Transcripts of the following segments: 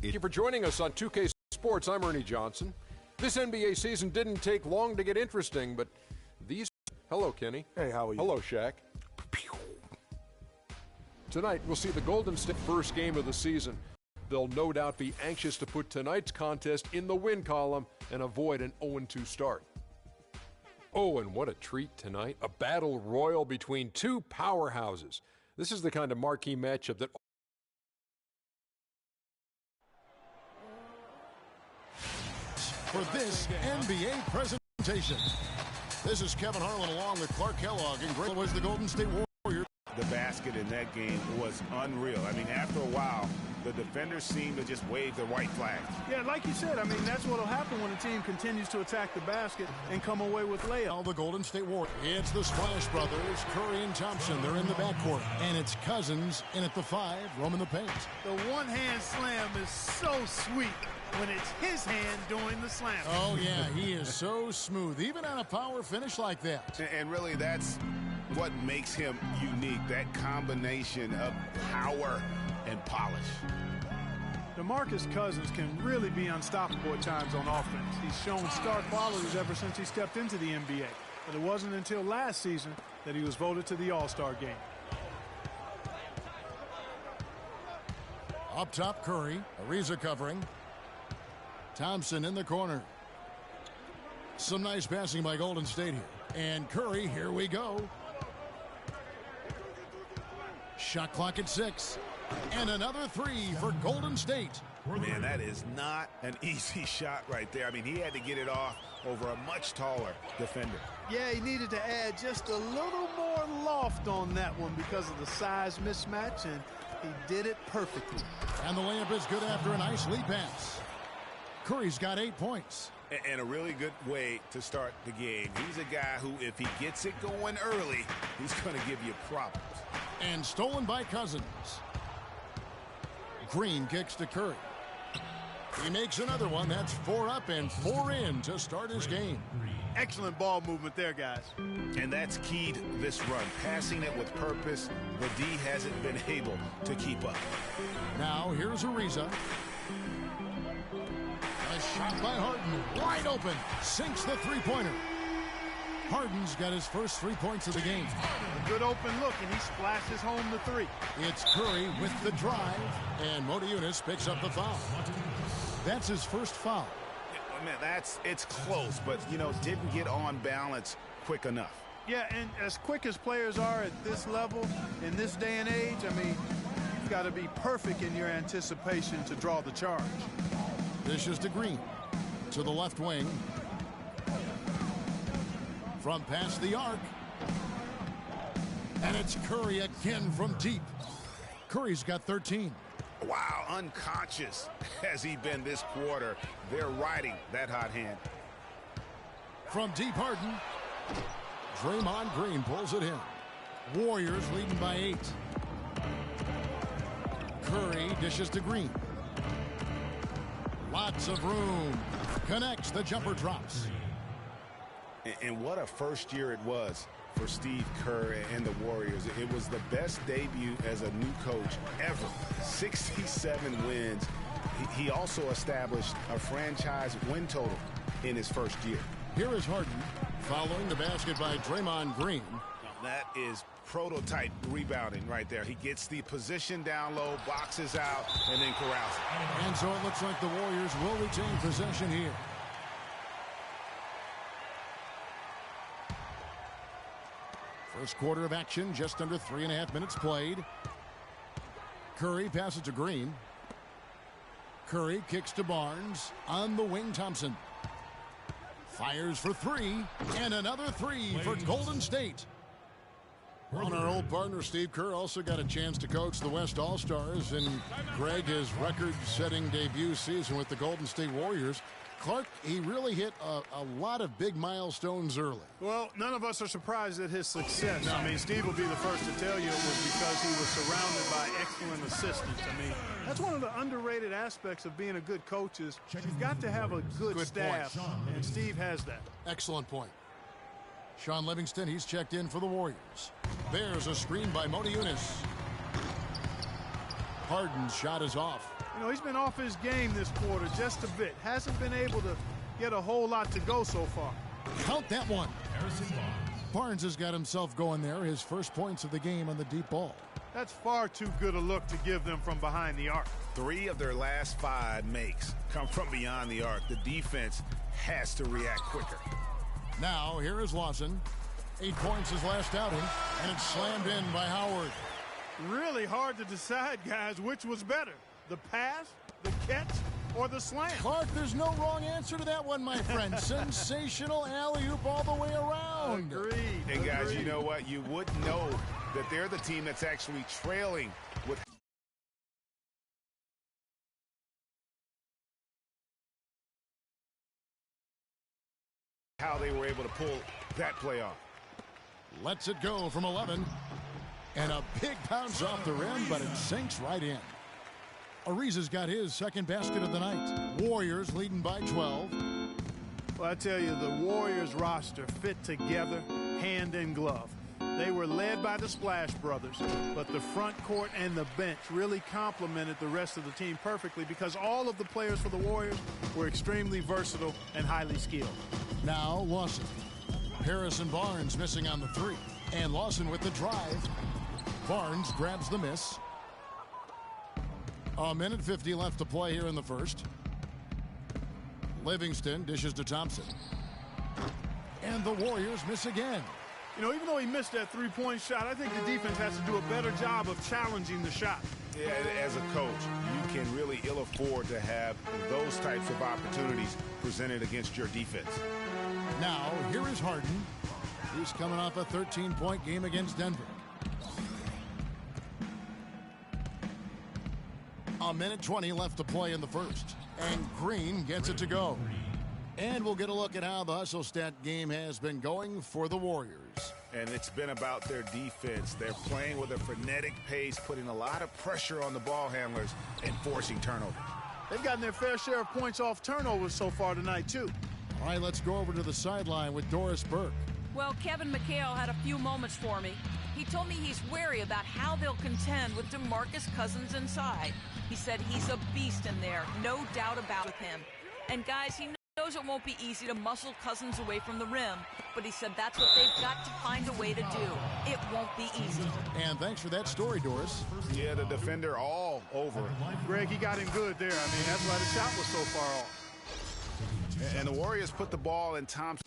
Thank you for joining us on 2K Sports. I'm Ernie Johnson. This NBA season didn't take long to get interesting, but these... Hello, Kenny. Hey, how are you? Hello, Shaq. Tonight, we'll see the Golden State first game of the season. They'll no doubt be anxious to put tonight's contest in the win column and avoid an 0-2 start. Oh, and what a treat tonight. A battle royal between two powerhouses. This is the kind of marquee matchup that... For this NBA presentation. This is Kevin Harlan along with Clark Kellogg, and Great was the Golden State Warriors. The basket in that game was unreal. I mean, after a while, the defenders seemed to just wave the white flag. Yeah, like you said, I mean, that's what will happen when a team continues to attack the basket and come away with layups. Now the Golden State Warriors. It's the Splash Brothers, Curry and Thompson. They're in the backcourt. And it's Cousins in at the 5, roaming the paint. The one-hand slam is so sweet when it's his hand doing the slam. Oh, yeah, he is so smooth, even on a power finish like that. And really, that's what makes him unique, that combination of power and polish. DeMarcus Cousins can really be unstoppable at times on offense. He's shown star qualities ever since he stepped into the NBA. But it wasn't until last season that he was voted to the All-Star game. Up top, Curry. Ariza covering. Thompson in the corner. Some nice passing by Golden State here. And Curry, here we go. Shot clock at 6. And another 3 for Golden State. Man, that is not an easy shot right there. I mean, he had to get it off over a much taller defender. Yeah, he needed to add just a little more loft on that one because of the size mismatch, and he did it perfectly. And the layup is good after a nice lead pass. Curry's got 8 points. And a really good way to start the game. He's a guy who, if he gets it going early, he's going to give you problems. And stolen by Cousins. Green kicks to Curry. He makes another one. That's 4 up and 4 in to start his game. Excellent ball movement there, guys. And that's keyed this run. Passing it with purpose. The D hasn't been able to keep up. Now here's Ariza. A shot by Harden. Wide open. Sinks the three-pointer. Harden's got his first 3 points of the game. A good open look, and he splashes home the 3. It's Curry with the drive, and Motiejunas picks up the foul. That's his first foul. Man, it's close, but, you know, didn't get on balance quick enough. Yeah, and as quick as players are at this level, in this day and age, I mean, you've got to be perfect in your anticipation to draw the charge. Dishes to Green. To the left wing. From past the arc. And it's Curry again from deep. Curry's got 13. Wow, unconscious has he been this quarter. They're riding that hot hand. From deep, Harden. Draymond Green pulls it in. Warriors leading by 8. Curry dishes to Green. Lots of room. Connects, the jumper drops. And what a first year it was for Steve Kerr and the Warriors. It was the best debut as a new coach ever. 67 wins. He also established a franchise win total in his first year. Here is Harden following the basket by Draymond Green. That is prototype rebounding right there. He gets the position down low, boxes out, and then corrals it. And so it looks like the Warriors will retain possession here. First quarter of action, just under 3.5 minutes played. Curry passes to Green. Curry kicks to Barnes. On the wing, Thompson. Fires for 3. And another 3 for Golden State. Well, our old partner Steve Kerr also got a chance to coach the West All-Stars. And Greg, his record-setting debut season with the Golden State Warriors. Clark, he really hit a lot of big milestones early. Well, none of us are surprised at his success. I mean, Steve will be the first to tell you it was because he was surrounded by excellent assistants. I mean, that's one of the underrated aspects of being a good coach is you've got to have a good staff, and Steve has that. Excellent point. Sean Livingston, he's checked in for the Warriors. There's a screen by Motiejunas. Harden's shot is off. You know, he's been off his game this quarter just a bit. Hasn't been able to get a whole lot to go so far. Count that one. Barnes has got himself going there. His first points of the game on the deep ball. That's far too good a look to give them from behind the arc. 3 of their last 5 makes come from beyond the arc. The defense has to react quicker. Now, here is Lawson. 8 points his last outing, and it's slammed in by Howard. Really hard to decide, guys, which was better. The pass, the catch, or the slam? Clark, there's no wrong answer to that one, my friend. Sensational alley-oop all the way around. Agreed. And guys, you know what? You would know that they're the team that's actually trailing with how they were able to pull that play off. Lets it go from 11. And a big bounce off the rim, but it sinks right in. Ariza's got his second basket of the night. Warriors leading by 12. Well, I tell you, the Warriors roster fit together hand in glove. They were led by the Splash Brothers, but the front court and the bench really complemented the rest of the team perfectly because all of the players for the Warriors were extremely versatile and highly skilled. Now Lawson. Harrison Barnes missing on the 3. And Lawson with the drive. Barnes grabs the miss. A minute 50 left to play here in the first. Livingston dishes to Thompson. And the Warriors miss again. You know, even though he missed that three-point shot, I think the defense has to do a better job of challenging the shot. Yeah, as a coach, you can really ill afford to have those types of opportunities presented against your defense. Now, here is Harden. He's coming off a 13-point game against Denver. A minute 20 left to play in the first. And Green gets it to go. And we'll get a look at how the hustle stat game has been going for the Warriors. And it's been about their defense. They're playing with a frenetic pace, putting a lot of pressure on the ball handlers and forcing turnovers. They've gotten their fair share of points off turnovers so far tonight, too. All right, let's go over to the sideline with Doris Burke. Well, Kevin McHale had a few moments for me. He told me he's wary about how they'll contend with DeMarcus Cousins inside. He said he's a beast in there, no doubt about him. And guys, he knows it won't be easy to muscle Cousins away from the rim, but he said that's what they've got to find a way to do. It won't be easy. And thanks for that story, Doris. Yeah, the defender all over it. Greg, he got him good there. I mean, that's why the shot was so far off. And the Warriors put the ball in Thompson's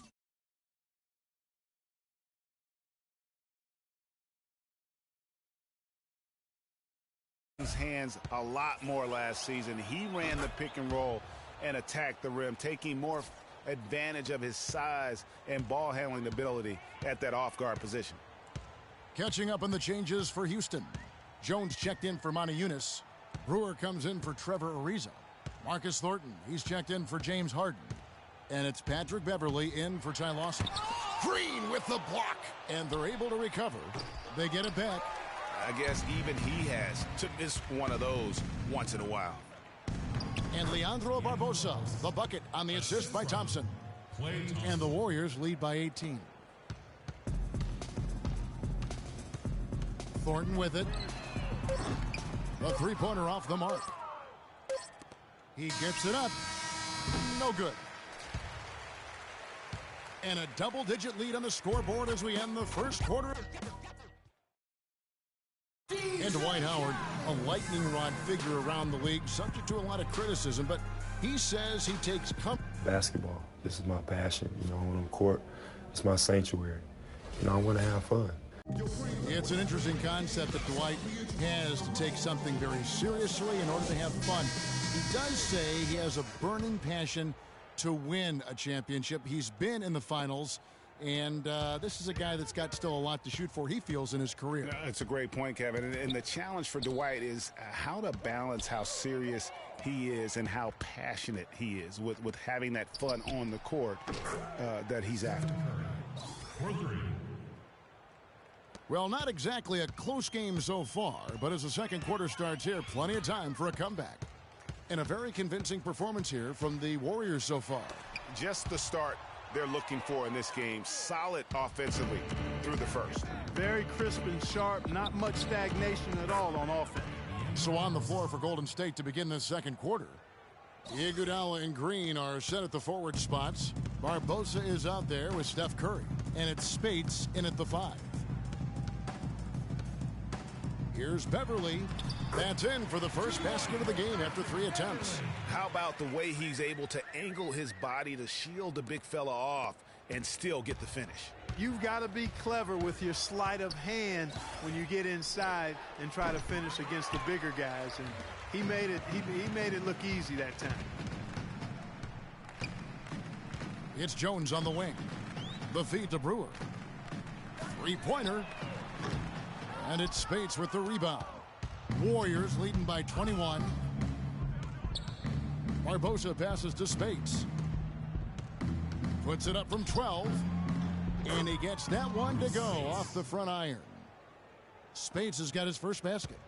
hands a lot more last season. He ran the pick and roll and attacked the rim, taking more advantage of his size and ball handling ability at that off-guard position. Catching up on the changes for Houston. Jones checked in for Monty Eunice. Brewer comes in for Trevor Ariza. Marcus Thornton, he's checked in for James Harden. And it's Patrick Beverly in for Ty Lawson. Green with the block. And they're able to recover. They get it back. I guess even he has to miss one of those once in a while. And Leandro Barbosa, the bucket on the assist by Thompson. And the Warriors lead by 18. Thornton with it. The three-pointer off the mark. He gets it up. No good. And a double-digit lead on the scoreboard as we end the first quarter. And Dwight Howard, a lightning rod figure around the league, subject to a lot of criticism, but he says he takes comfort. Basketball, this is my passion. You know, on the court, it's my sanctuary. You know, I want to have fun. It's an interesting concept that Dwight has to take something very seriously in order to have fun. He does say he has a burning passion to win a championship. He's been in the finals. And this is a guy that's got still a lot to shoot for, he feels, in his career. It's a great point, Kevin. And the challenge for Dwight is how to balance how serious he is and how passionate he is with having that fun on the court that he's after. Well, not exactly a close game so far, but as the second quarter starts here, plenty of time for a comeback. And a very convincing performance here from the Warriors so far. Just the start they're looking for in this game. Solid offensively through the first. Very crisp and sharp, not much stagnation at all on offense. So on the floor for Golden State to begin this second quarter. Iguodala and Green are set at the forward spots. Barbosa is out there with Steph Curry. And it's Speights in at the 5. Here's Beverly. That's in for the first basket of the game after 3 attempts. How about the way he's able to angle his body to shield the big fella off and still get the finish? You've got to be clever with your sleight of hand when you get inside and try to finish against the bigger guys. And he made it look easy that time. It's Jones on the wing. The feed to Brewer. Three-pointer. And it's Speights with the rebound. Warriors leading by 21. Barbosa passes to Speights. Puts it up from 12. And he gets that one to go off the front iron. Speights has got his first basket.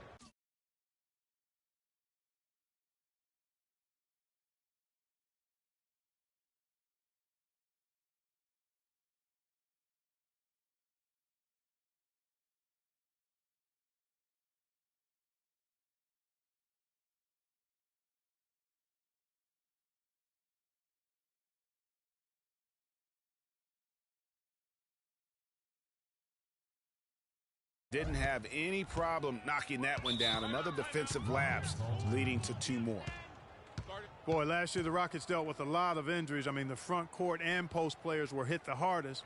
Didn't have any problem knocking that one down. Another defensive lapse leading to 2 more. Boy, last year the Rockets dealt with a lot of injuries. I mean, the front court and post players were hit the hardest.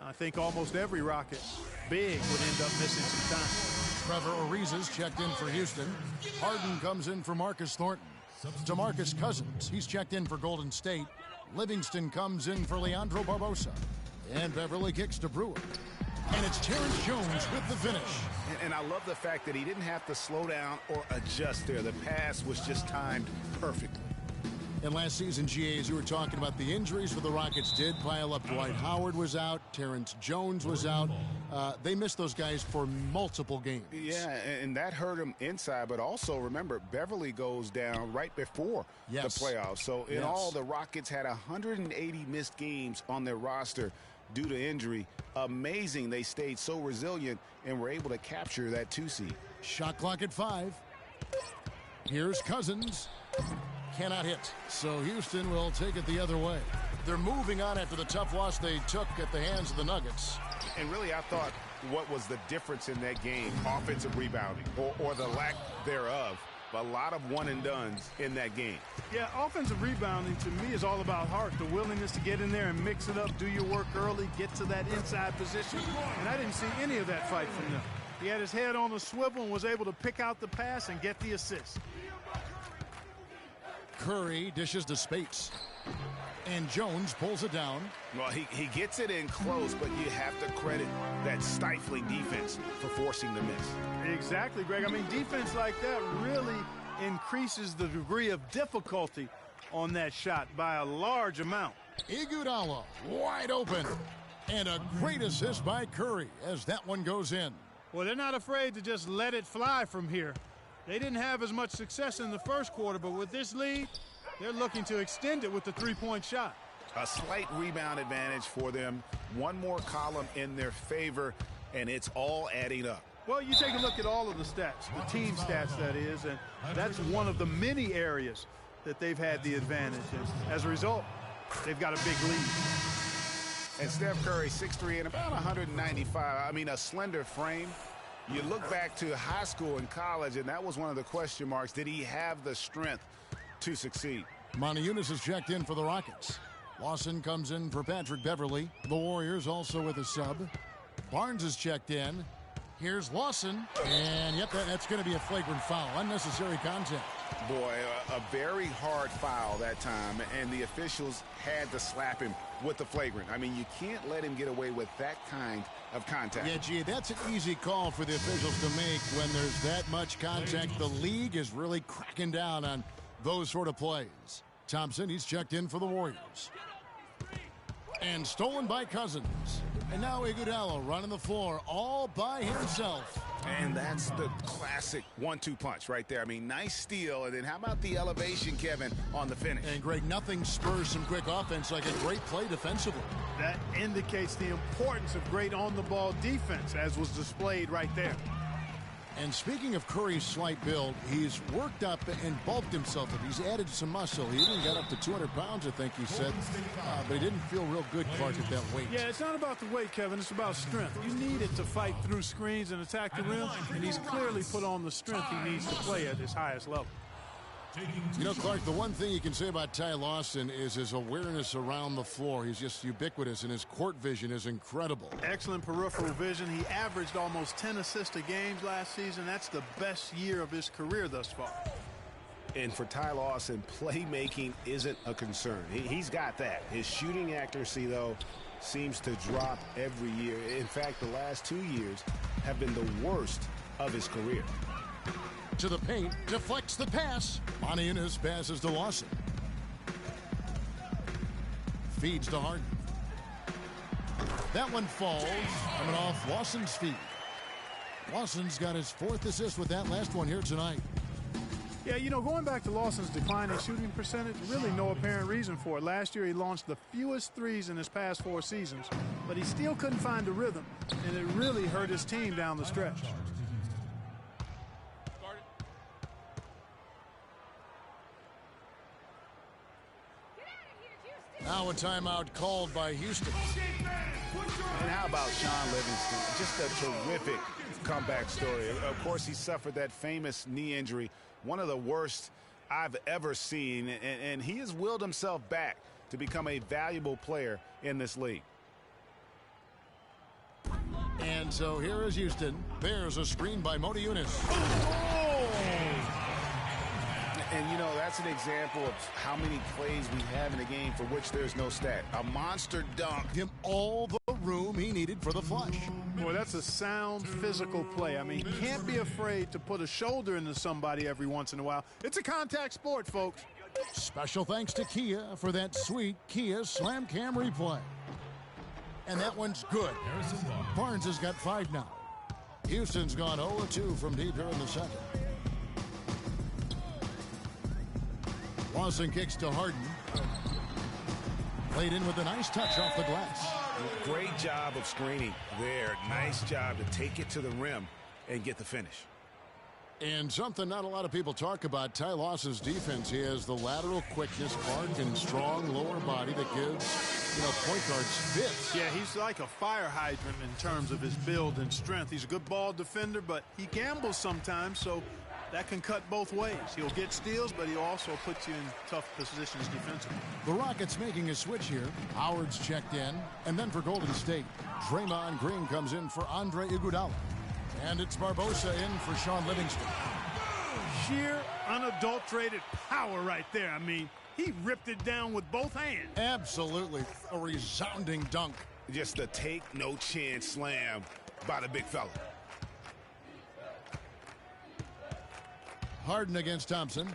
I think almost every Rocket big would end up missing some time. Trevor Ariza's checked in for Houston. Harden comes in for Marcus Thornton. DeMarcus Cousins, he's checked in for Golden State. Livingston comes in for Leandro Barbosa. And Beverly kicks to Brewer. And it's Terrence Jones with the finish. And I love the fact that he didn't have to slow down or adjust there. The pass was just timed perfectly. And last season, GA, as you were talking about, the injuries for the Rockets did pile up. Dwight Howard was out. Terrence Jones was out. They missed those guys for multiple games. Yeah, and that hurt them inside. But also, remember, Beverly goes down right before the playoffs. So in all, the Rockets had 180 missed games on their roster due to injury. Amazing they stayed so resilient and were able to capture that 2 seed. Shot clock at 5. Here's Cousins. Cannot hit. So Houston will take it the other way. They're moving on after the tough loss they took at the hands of the Nuggets. And really, I thought what was the difference in that game, offensive rebounding or the lack thereof. A lot of one-and-dones in that game. Yeah, offensive rebounding to me is all about heart, the willingness to get in there and mix it up, do your work early, get to that inside position. And I didn't see any of that fight from them. He had his head on the swivel and was able to pick out the pass and get the assist. Curry dishes to Speights. And Jones pulls it down. Well, he gets it in close, but you have to credit that stifling defense for forcing the miss. Exactly, Greg. I mean, defense like that really increases the degree of difficulty on that shot by a large amount. Iguodala wide open. And a great assist by Curry as that one goes in. Well, they're not afraid to just let it fly from here. They didn't have as much success in the first quarter, but with this lead, they're looking to extend it with the three-point shot. A slight rebound advantage for them. One more column in their favor, and it's all adding up. Well, you take a look at all of the stats, the team stats, that is, and that's one of the many areas that they've had the advantage. And as a result, they've got a big lead. And Steph Curry, 6'3" and about 195. I mean, a slender frame. You look back to high school and college, and that was one of the question marks. Did he have the strength to succeed? Moniunas is checked in for the Rockets. Lawson comes in for Patrick Beverly. The Warriors also with a sub. Barnes is checked in. Here's Lawson. And, yep, that's going to be a flagrant foul. Unnecessary contact. Boy, a very hard foul that time, and the officials had to slap him with the flagrant. I mean, you can't let him get away with that kind of contact. Yeah, gee, that's an easy call for the officials to make when there's that much contact. The league is really cracking down on those sort of plays. Thompson, he's checked in for the Warriors. And stolen by Cousins. And now Iguodala running the floor all by himself. And that's the classic 1-2 punch right there. I mean, nice steal. And then how about the elevation, Kevin, on the finish? And, Greg, nothing spurs some quick offense like a great play defensively. That indicates the importance of great on-the-ball defense, as was displayed right there. And speaking of Curry's slight build, he's worked up and bulked himself up. He's added some muscle. He even got up to 200 pounds, I think he said. But he didn't feel real good, Clark, at that weight. Yeah, it's not about the weight, Kevin. It's about strength. You need it to fight through screens and attack the rim, and he's clearly put on the strength he needs to play at his highest level. You know, Clark, the one thing you can say about Ty Lawson is his awareness around the floor. He's just ubiquitous, and his court vision is incredible. Excellent peripheral vision. He averaged almost 10 assists a game last season. That's the best year of his career thus far. And for Ty Lawson, playmaking isn't a concern. He's got that. His shooting accuracy, though, seems to drop every year. In fact, the last 2 years have been the worst of his career. To the paint, deflects the pass. Moniunas passes to Lawson. Feeds to Harden. That one falls, coming off Lawson's feet. Lawson's got his 4th assist with that last one here tonight. Yeah, you know, going back to Lawson's declining shooting percentage, really no apparent reason for it. Last year he launched the fewest threes in his past 4 seasons, but he still couldn't find the rhythm, and it really hurt his team down the stretch. Now a timeout called by Houston. And how about Shaun Livingston? Just a terrific comeback story. Of course, he suffered that famous knee injury, one of the worst I've ever seen, and he has willed himself back to become a valuable player in this league. And so here is Houston. There's a screen by Moniunas. And, you know, that's an example of how many plays we have in a game for which there's no stat. A monster dunk. Him all the room he needed for the flush. Boy, that's a sound physical play. I mean, can't be afraid to put a shoulder into somebody every once in a while. It's a contact sport, folks. Special thanks to Kia for that sweet Kia Slam Cam replay. And that one's good. Barnes has got 5 now. Houston's gone 0-2 from deep here in the second. Lawson kicks to Harden. Played in with a nice touch off the glass. Great job of screening there. Nice job to take it to the rim and get the finish. And something not a lot of people talk about, Ty Lawson's defense. He has the lateral quickness, arc, and strong lower body that gives, you know, point guards fits. Yeah, he's like a fire hydrant in terms of his build and strength. He's a good ball defender, but he gambles sometimes, so that can cut both ways. He'll get steals, but he'll also put you in tough positions defensively. The Rockets making a switch here. Howard's checked in. And then for Golden State, Draymond Green comes in for Andre Iguodala. And it's Barbosa in for Shaun Livingston. Sheer, unadulterated power right there. I mean, he ripped it down with both hands. Absolutely. A resounding dunk. Just a take-no-chance slam by the big fella. Harden against Thompson.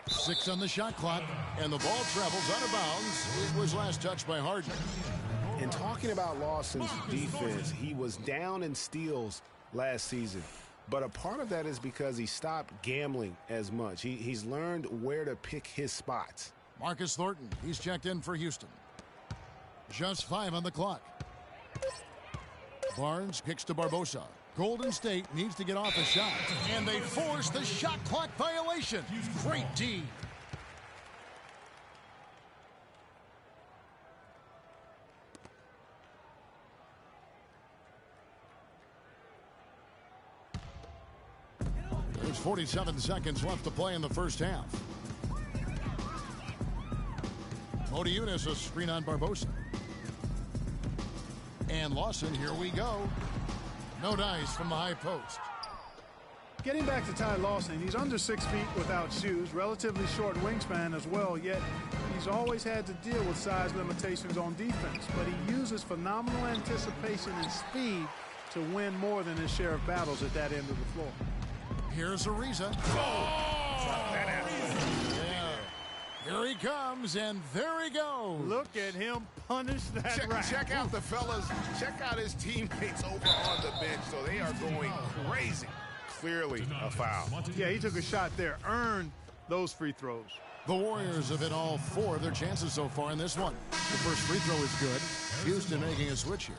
6 on the shot clock, and the ball travels out of bounds. It was last touched by Harden. And talking about Lawson's defense, he was down in steals last season. But a part of that is because he stopped gambling as much. He's learned where to pick his spots. Marcus Thornton, he's checked in for Houston. Just 5 on the clock. Barnes kicks to Barbosa. Golden State needs to get off a shot, and they force the shot clock violation. Great D. There's 47 seconds left to play in the first half. Moniunas, a screen on Barbosa. And Lawson, here we go. No dice from the high post. Getting back to Ty Lawson, he's under 6 feet without shoes, relatively short wingspan as well, yet he's always had to deal with size limitations on defense. But he uses phenomenal anticipation and speed to win more than his share of battles at that end of the floor. Here's Ariza. Here he comes, and there he goes. Look at him punish that rack. Check out the fellas. Check out his teammates over on the bench. So they are going crazy. Clearly a foul. Yeah, he took a shot there. Earned those free throws. The Warriors have hit all 4 of their chances so far in this one. The first free throw is good. Houston making a switch here.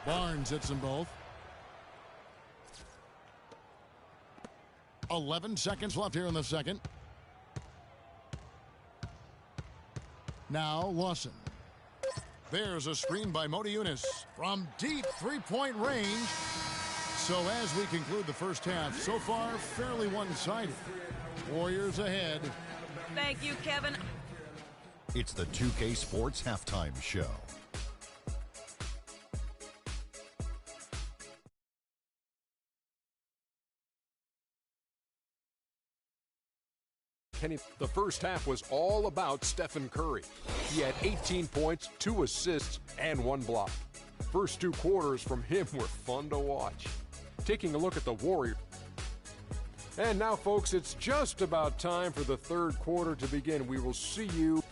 Barnes hits them both. 11 seconds left here in the second. Now Lawson. There's a screen by Motiejunas from deep three-point range. So as we conclude the first half, so far fairly one-sided. Warriors ahead. Thank you, Kevin. It's the 2K Sports Halftime Show. Kenny, the first half was all about Stephen Curry. He had 18 points, 2 assists, and 1 block. First 2 quarters from him were fun to watch. Taking a look at the Warriors. And now, folks, it's just about time for the third quarter to begin. We will see you.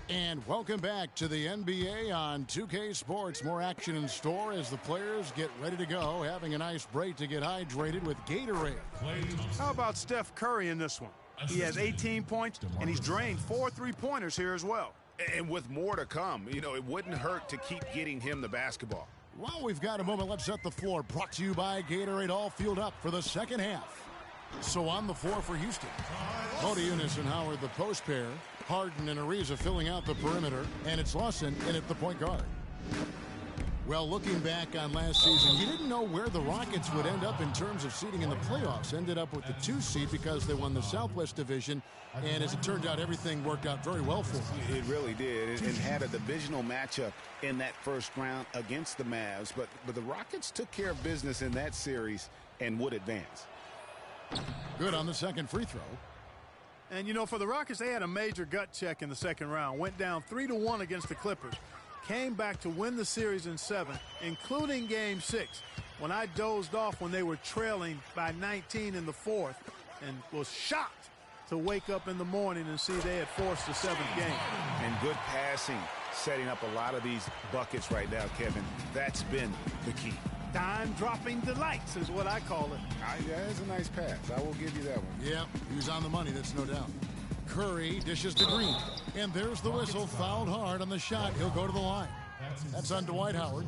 And welcome back to the NBA on 2K Sports. More action in store as the players get ready to go, having a nice break to get hydrated with Gatorade. How about Steph Curry in this one? He has 18 points, and he's drained 4 3-pointers here as well. And with more to come, you know, it wouldn't hurt to keep getting him the basketball. While we've got a moment, let's set the floor. Brought to you by Gatorade, all fueled up for the second half. So on the floor for Houston, Motiejunas and Howard, the post pair. Harden and Ariza filling out the perimeter, and it's Lawson in at the point guard. Well, looking back on last season, you didn't know where the Rockets would end up in terms of seeding in the playoffs. Ended up with the 2 seed because they won the Southwest Division, and as it turned out, everything worked out very well for them. It really did, and had a divisional matchup in that first round against the Mavs, but the Rockets took care of business in that series and would advance. Good on the second free throw. And, you know, for the Rockets, they had a major gut check in the second round. Went down 3-1 against the Clippers. Came back to win the series in 7, including Game 6, when I dozed off when they were trailing by 19 in the fourth and was shocked to wake up in the morning and see they had forced the 7th game. And good passing, setting up a lot of these buckets right now, Kevin. That's been the key. Dime-dropping delights is what I call it. That is a nice pass. I will give you that one. Yeah, he was on the money, that's no doubt. Curry dishes to Green. And there's the whistle, fouled hard on the shot. He'll go to the line. That's on Dwight Howard.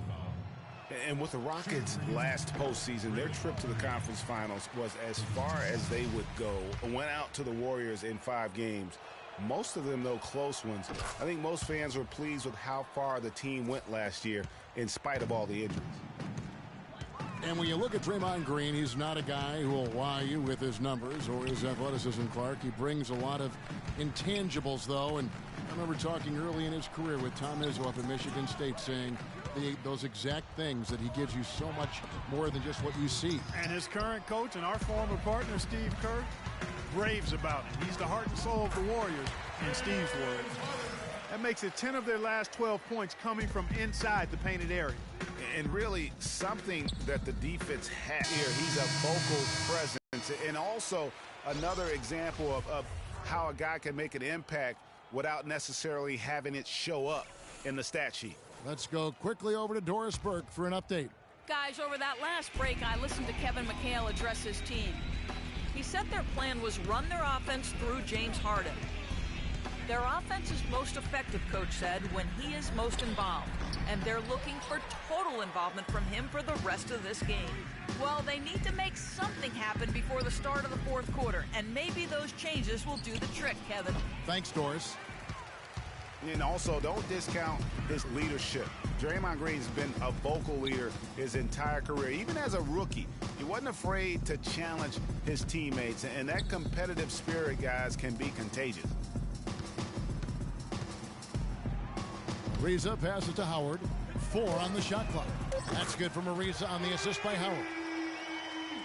And with the Rockets' last postseason, their trip to the conference finals was as far as they would go. Went out to the Warriors in 5 games. Most of them, though, close ones. I think most fans were pleased with how far the team went last year in spite of all the injuries. And when you look at Draymond Green, he's not a guy who will wow you with his numbers or his athleticism, Clark. He brings a lot of intangibles, though. And I remember talking early in his career with Tom Izzo up at Michigan State saying those exact things, that he gives you so much more than just what you see. And his current coach and our former partner, Steve Kerr, raves about him. He's the heart and soul of the Warriors, in Steve's words. That makes it 10 of their last 12 points coming from inside the painted area. And really something that the defense had here. He's a vocal presence. And also another example of how a guy can make an impact without necessarily having it show up in the stat sheet. Let's go quickly over to Doris Burke for an update. Guys, over that last break, I listened to Kevin McHale address his team. He said their plan was run their offense through James Harden. Their offense is most effective, Coach said, when he is most involved. And they're looking for total involvement from him for the rest of this game. Well, they need to make something happen before the start of the fourth quarter. And maybe those changes will do the trick, Kevin. Thanks, Doris. And also, don't discount his leadership. Draymond Green's been a vocal leader his entire career. Even as a rookie, he wasn't afraid to challenge his teammates. And that competitive spirit, guys, can be contagious. Ariza passes to Howard. 4 on the shot clock. That's good from Ariza on the assist by Howard.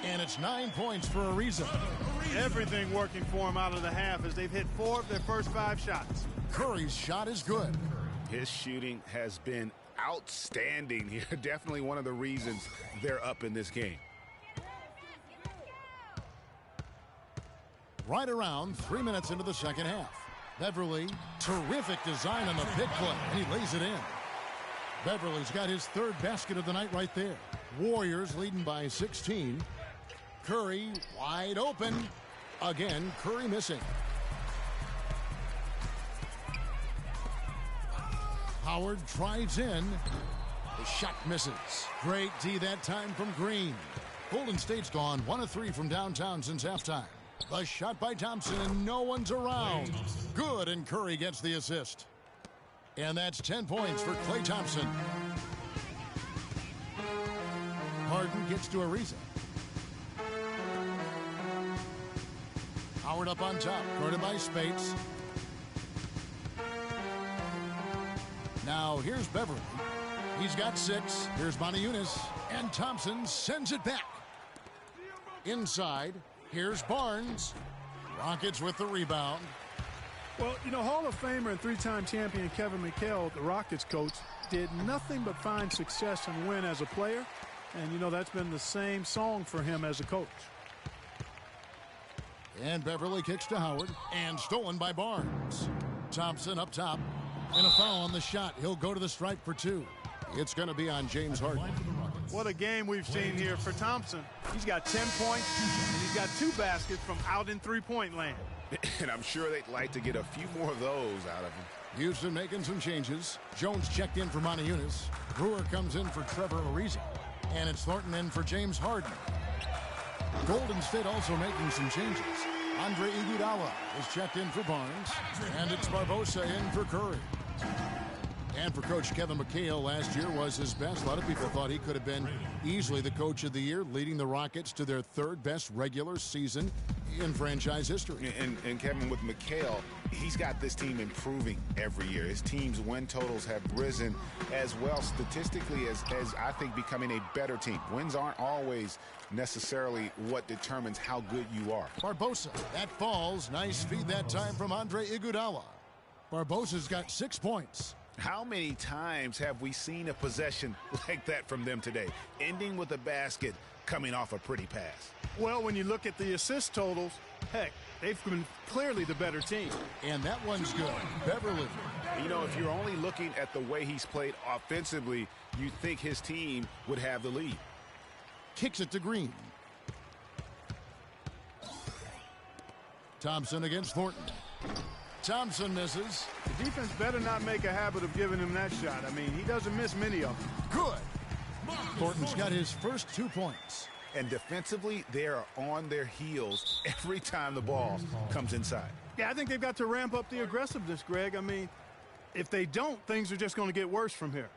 And it's 9 points for Ariza. Everything working for him out of the half as they've hit 4 of their first 5 shots. Curry's shot is good. His shooting has been outstanding here. Definitely one of the reasons they're up in this game. Right around 3 minutes into the second half. Beverly, terrific design on the pick play, and he lays it in. Beverly's got his 3rd basket of the night right there. Warriors leading by 16. Curry wide open. Again, Curry missing. Howard drives in. The shot misses. Great D that time from Green. Golden State's gone 1 of 3 from downtown since halftime. The shot by Thompson, and no one's around. Good, and Curry gets the assist. And that's 10 points for Klay Thompson. Harden gets to Ariza. Howard up on top, guarded by Spates. Now here's Beverly. He's got 6. Here's Motiejunas. And Thompson sends it back. Inside, here's Barnes. Rockets with the rebound. Well, you know, Hall of Famer and 3-time champion Kevin McHale, the Rockets coach, did nothing but find success and win as a player. And, you know, that's been the same song for him as a coach. And Beverly kicks to Howard. And stolen by Barnes. Thompson up top. And a foul on the shot. He'll go to the stripe for 2. It's going to be on James Harden. What a game we've seen here for Thompson. He's got 10 points, and he's got 2 baskets from out in three-point land. And I'm sure they'd like to get a few more of those out of him. Houston making some changes. Jones checked in for Motiejunas. Brewer comes in for Trevor Ariza. And it's Thornton in for James Harden. Golden State also making some changes. Andre Iguodala is checked in for Barnes. And it's Barbosa in for Curry. And for Coach Kevin McHale, last year was his best. A lot of people thought he could have been easily the coach of the year, leading the Rockets to their 3rd best regular season in franchise history. And Kevin, with McHale, he's got this team improving every year. His team's win totals have risen as well statistically as I think becoming a better team. Wins aren't always necessarily what determines how good you are. Barbosa, that falls. Nice feed that time from Andre Iguodala. Barbosa's got 6 points. How many times have we seen a possession like that from them today, ending with a basket coming off a pretty pass? Well, when you look at the assist totals, heck, they've been clearly the better team. And that one's good. Beverly. You know, if you're only looking at the way he's played offensively, you'd think his team would have the lead. Kicks it to Green. Thompson against Thornton. Thompson misses. The defense better not make a habit of giving him that shot. I mean, he doesn't miss many of them. Good. Thornton's got his first 2 points. And defensively, they are on their heels every time the ball comes inside. Yeah, I think they've got to ramp up the aggressiveness, Greg. I mean, if they don't, things are just going to get worse from here.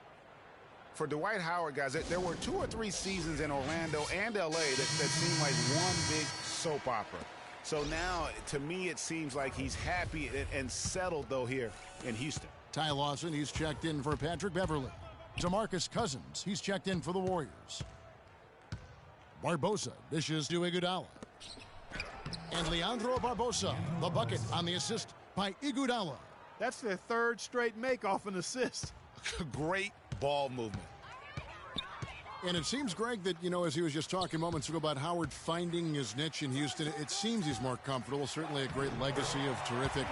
For Dwight Howard, guys, there were 2 or 3 seasons in Orlando and L.A. that seemed like one big soap opera. So now, to me, it seems like he's happy and settled, though, here in Houston. Ty Lawson, he's checked in for Patrick Beverly. DeMarcus Cousins, he's checked in for the Warriors. Barbosa dishes to Iguodala. And Leandro Barbosa, the bucket on the assist by Iguodala. That's their 3rd straight make off an assist. Great ball movement. And it seems, Greg, that, you know, as he was just talking moments ago about Howard finding his niche in Houston, it seems he's more comfortable. Certainly a great legacy of terrific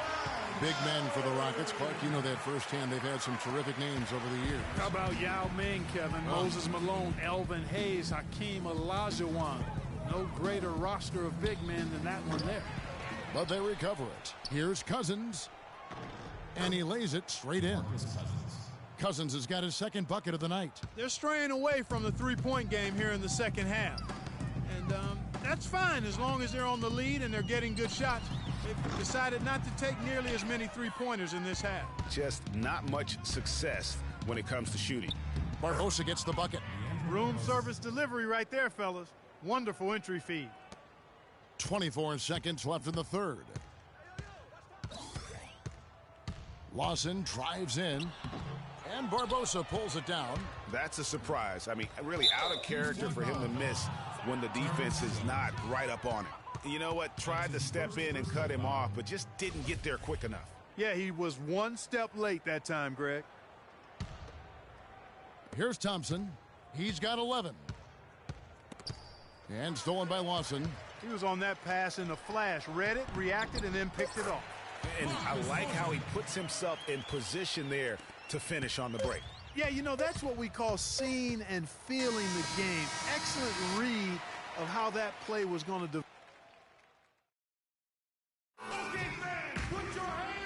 big men for the Rockets. Clark, you know that firsthand. They've had some terrific names over the years. How about Yao Ming, Kevin? Moses Malone, Elvin Hayes, Hakeem Olajuwon. No greater roster of big men than that one there. But they recover it. Here's Cousins. And he lays it straight in. Cousins has got his 2nd bucket of the night. They're straying away from the three-point game here in the second half. And that's fine as long as they're on the lead and they're getting good shots. They've decided not to take nearly as many three-pointers in this half. Just not much success when it comes to shooting. Barbosa gets the bucket. Room service delivery right there, fellas. Wonderful entry feed. 24 seconds left in the 3rd. Lawson drives in. And Barbosa pulls it down. That's a surprise. I mean, really out of character for him to miss when the defense is not right up on him. You know what? Tried to step in and cut him off, but just didn't get there quick enough. Yeah, he was 1 step late that time, Greg. Here's Thompson. He's got 11. And stolen by Lawson. He was on that pass in a flash. Read it, reacted, and then picked it off. And I like how he puts himself in position there to finish on the break. Yeah, you know, that's what we call seeing and feeling the game. Excellent read of how that play was going to develop.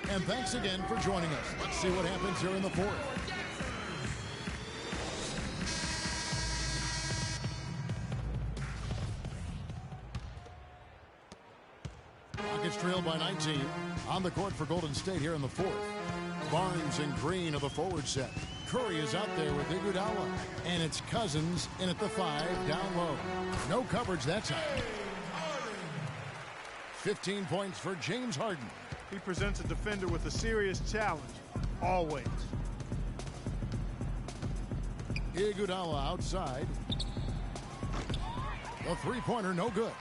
And thanks again for joining us. Let's see what happens here in the fourth. Rockets trail by 19. On the court for Golden State here in the fourth. Barnes and Green are the forward set. Curry is out there with Iguodala. And it's Cousins in at the 5, down low. No coverage that time. 15 points for James Harden. He presents a defender with a serious challenge, always. Iguodala outside. The three-pointer, no good.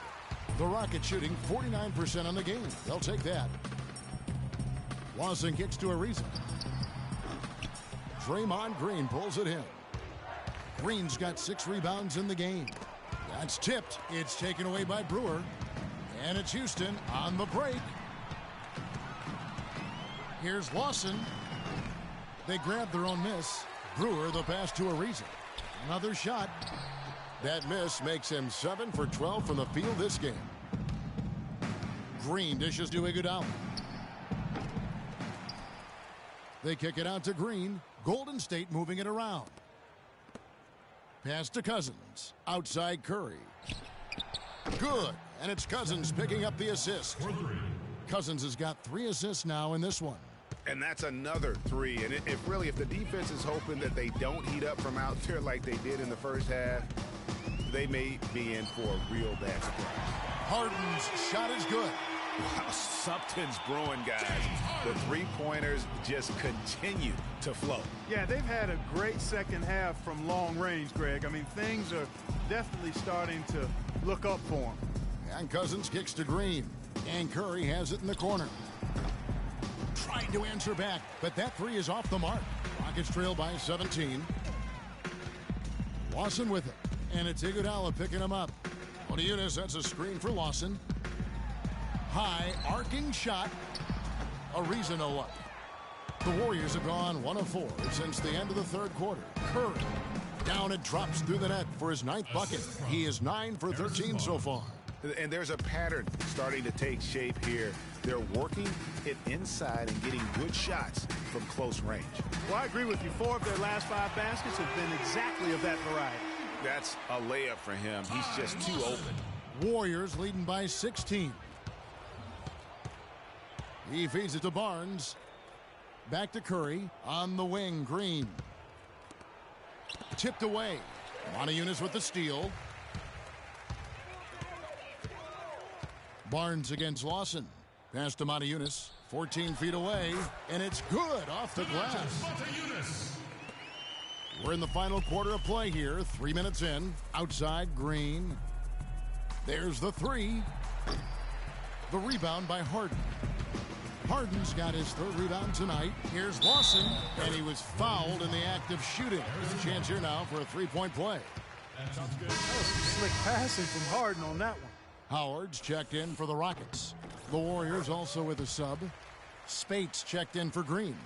The Rockets shooting 49% on the game. They'll take that. Lawson kicks to Ariza. Draymond Green pulls it in. Green's got 6 rebounds in the game. That's tipped. It's taken away by Brewer. And it's Houston on the break. Here's Lawson. They grab their own miss. Brewer the pass to Ariza. Another shot. That miss makes him 7 for 12 from the field this game. Green dishes to Iguodala. They kick it out to Green. Golden State moving it around. Pass to Cousins. Outside Curry. Good. And it's Cousins picking up the assist. Cousins has got 3 assists now in this one. And that's another 3. And if the defense is hoping that they don't heat up from out there like they did in the first half, they may be in for a real bad surprise. Harden's shot is good. Wow, something's brewing, guys. The three-pointers just continue to flow. Yeah, they've had a great second half from long range, Greg. I mean, things are definitely starting to look up for them. And Cousins kicks to Green. And Curry has it in the corner. Trying to answer back, but that 3 is off the mark. Rockets trail by 17. Lawson with it. And it's Iguodala picking him up. Motiejunas sets a screen for Lawson. High arcing shot. Ariza no luck. The Warriors have gone 1 of 4 since the end of the third quarter. Curry down and drops through the net for his 9th bucket. He is 9 for 13 so far. And there's a pattern starting to take shape here. They're working it inside and getting good shots from close range. Well, I agree with you. 4 of their last 5 baskets have been exactly of that variety. That's a layup for him. He's just too open. Warriors leading by 16. He feeds it to Barnes. Back to Curry. On the wing, Green. Tipped away. Motiejunas with the steal. Barnes against Lawson. Pass to Motiejunas. 14 feet away. And it's good off the glass. We're in the final quarter of play here. 3 minutes in. Outside, Green. There's the 3. The rebound by Harden. Harden's got his 3rd rebound tonight. Here's Lawson, and he was fouled in the act of shooting. There's a chance here now for a 3-point play. That was some slick passing from Harden on that one. Howard's checked in for the Rockets. The Warriors also with a sub. Spates checked in for Green.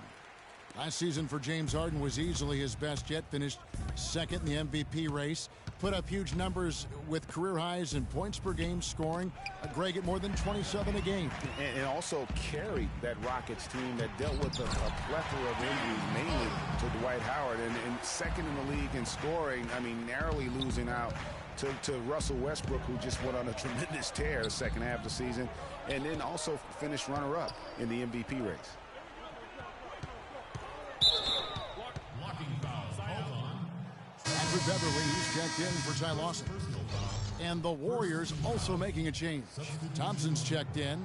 Last season for James Harden was easily his best yet. Finished 2nd in the MVP race. Put up huge numbers with career highs in points per game scoring. Greg at more than 27 a game. And also carried that Rockets team that dealt with a plethora of injuries, mainly to Dwight Howard. And 2nd in the league in scoring, I mean, narrowly losing out to Russell Westbrook, who just went on a tremendous tear the second half of the season. And then also finished runner-up in the MVP race. Patrick Beverly, he's checked in for Ty Lawson. And the Warriors also making a change. Thompson's checked in.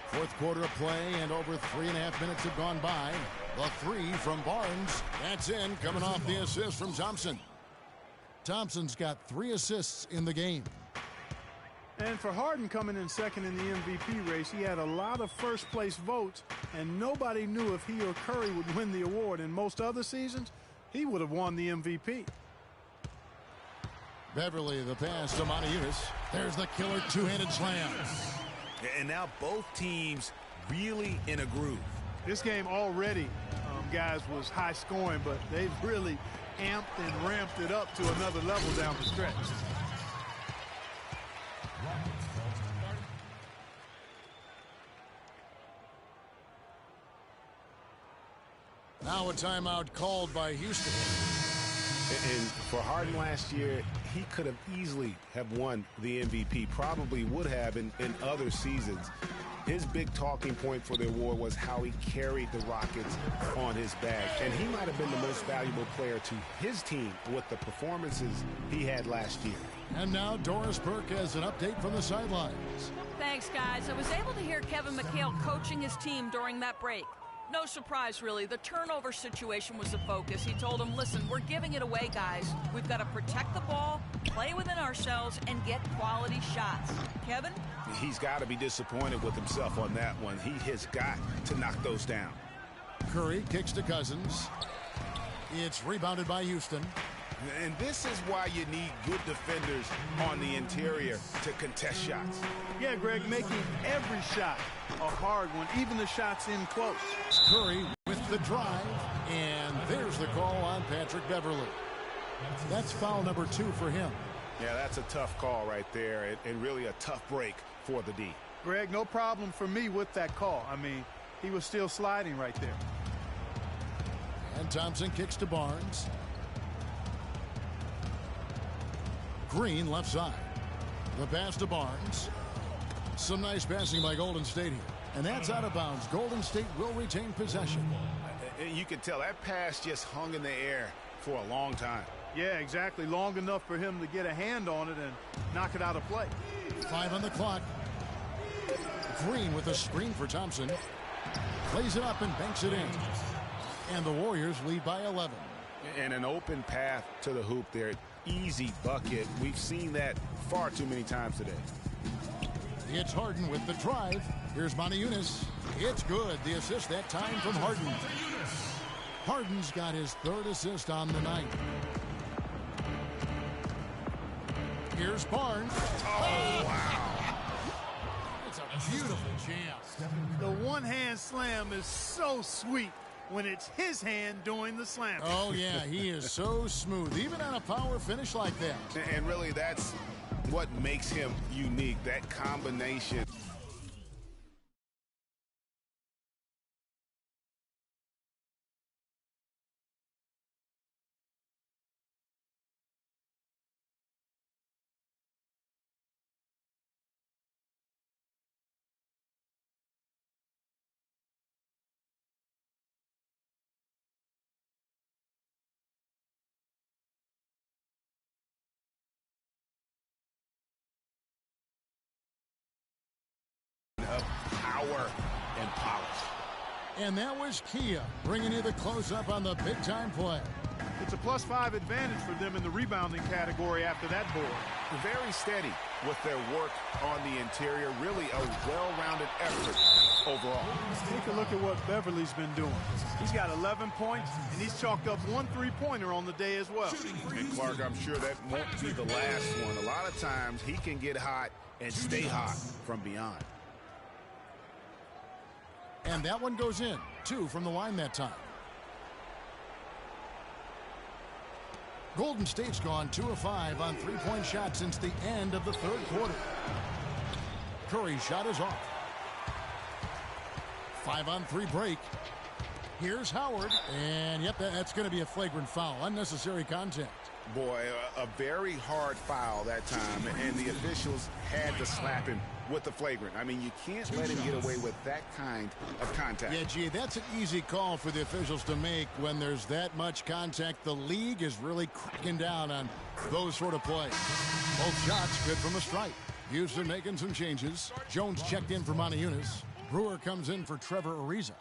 Fourth quarter of play, and over 3.5 minutes have gone by. The 3 from Barnes. That's in, coming off the assist from Thompson. Thompson's got 3 assists in the game. And for Harden coming in 2nd in the MVP race, he had a lot of first-place votes, and nobody knew if he or Curry would win the award. In most other seasons, he would have won the MVP. Beverly, the pass to Motiejunas. There's the killer 2-handed slam. And now both teams really in a groove. This game already guys was high scoring, but they've really amped and ramped it up to another level down the stretch. Now a timeout called by Houston. And for Harden last year, he could have easily have won the MVP, probably would have in other seasons. His big talking point for the award was how he carried the Rockets on his back. And he might have been the most valuable player to his team with the performances he had last year. And now Doris Burke has an update from the sidelines. Thanks, guys. I was able to hear Kevin McHale coaching his team during that break. No surprise, really. The turnover situation was the focus. He told them, listen, we're giving it away, guys. We've got to protect the ball, play within ourselves, and get quality shots. Kevin? He's got to be disappointed with himself on that one. He has got to knock those down. Curry kicks to Cousins. It's rebounded by Houston. And this is why you need good defenders on the interior to contest shots. Yeah, Greg, making every shot a hard one, even the shots in close. Curry with the drive, and there's the call on Patrick Beverley. That's foul number 2 for him. Yeah, that's a tough call right there, and really a tough break for the D. Greg, no problem for me with that call. I mean, he was still sliding right there. And Thompson kicks to Barnes. Green left side. The pass to Barnes. Some nice passing by Golden State here. And that's out of bounds. Golden State will retain possession. You can tell that pass just hung in the air for a long time. Yeah, exactly. Long enough for him to get a hand on it and knock it out of play. 5 on the clock. Green with a screen for Thompson. Plays it up and banks it in. And the Warriors lead by 11. And an open path to the hoop there. Easy bucket. We've seen that far too many times today. It's Harden with the drive. Here's Moniunas. It's good. The assist that time from Harden. Harden's got his 3rd assist on the night. Here's Barnes. Oh, wow. It's a beautiful jam. The one-hand slam is so sweet when it's his hand doing the slam. Oh, yeah, he is so smooth, even on a power finish like that. And really, that's what makes him unique, that combination. Of power and polish. And that was Kia bringing you the close-up on the big-time play. It's a +5 advantage for them in the rebounding category after that board. Very steady with their work on the interior. Really a well-rounded effort overall. Take a look at what Beverly's been doing. He's got 11 points, and he's chalked up 1 3-pointer on the day as well. And Clark, I'm sure that won't be the last one. A lot of times he can get hot and stay hot from beyond. And that one goes in. 2 from the line that time. Golden State's gone 2 of 5 on 3-point shots since the end of the 3rd quarter. Curry's shot is off. 5-on-3 break. Here's Howard. And, yep, that's going to be a flagrant foul. Unnecessary contact. Boy, a very hard foul that time, and the officials had to slap him with the flagrant. I mean, you can't let him get away with that kind of contact. Yeah, gee, that's an easy call for the officials to make when there's that much contact. The league is really cracking down on those sort of plays. Both shots good from the stripe. Houston making some changes. Jones checked in for Moniunas. Brewer comes in for Trevor Ariza.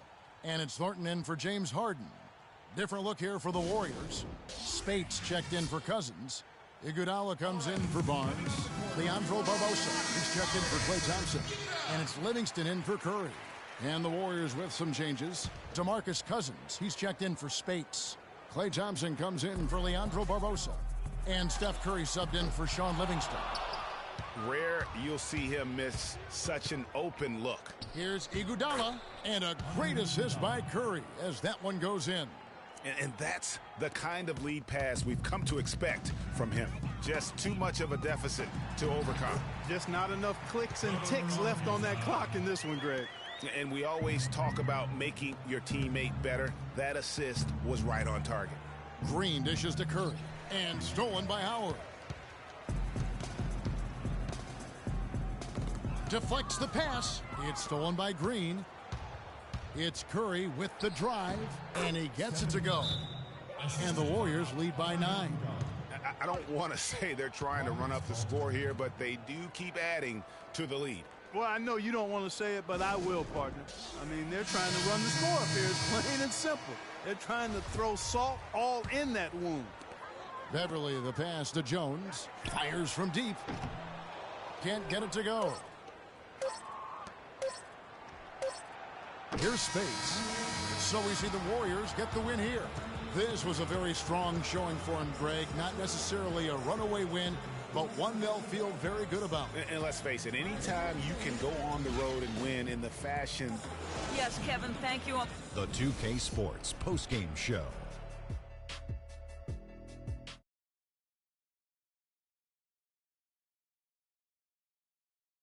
And it's Thornton in for James Harden. Different look here for the Warriors. Spates checked in for Cousins. Iguodala comes in for Barnes. Leandro Barbosa. He's checked in for Klay Thompson. And it's Livingston in for Curry. And the Warriors with some changes. DeMarcus Cousins. He's checked in for Spates. Klay Thompson comes in for Leandro Barbosa. And Steph Curry subbed in for Sean Livingston. Rare you'll see him miss such an open look. Here's Iguodala, and a great assist by Curry as that one goes in. And that's the kind of lead pass we've come to expect from him. Just too much of a deficit to overcome. Just not enough clicks and ticks left on that clock in this one, Greg. And we always talk about making your teammate better. That assist was right on target. Green dishes to Curry, and stolen by Howard. Deflects the pass. It's stolen by Green. It's Curry with the drive, and he gets it to go. And the Warriors lead by 9. I don't want to say they're trying to run up the score here, but they do keep adding to the lead. Well, I know you don't want to say it, but I will, partner. I mean, they're trying to run the score up here. It's plain and simple. They're trying to throw salt all in that wound. Beverly, the pass to Jones. Fires from deep. Can't get it to go. Here's space. So we see the Warriors get the win here. This was a very strong showing for him, Greg. Not necessarily a runaway win, but one they'll feel very good about. And let's face it, anytime you can go on the road and win in the fashion. Yes, Kevin, thank you. The 2K Sports postgame show.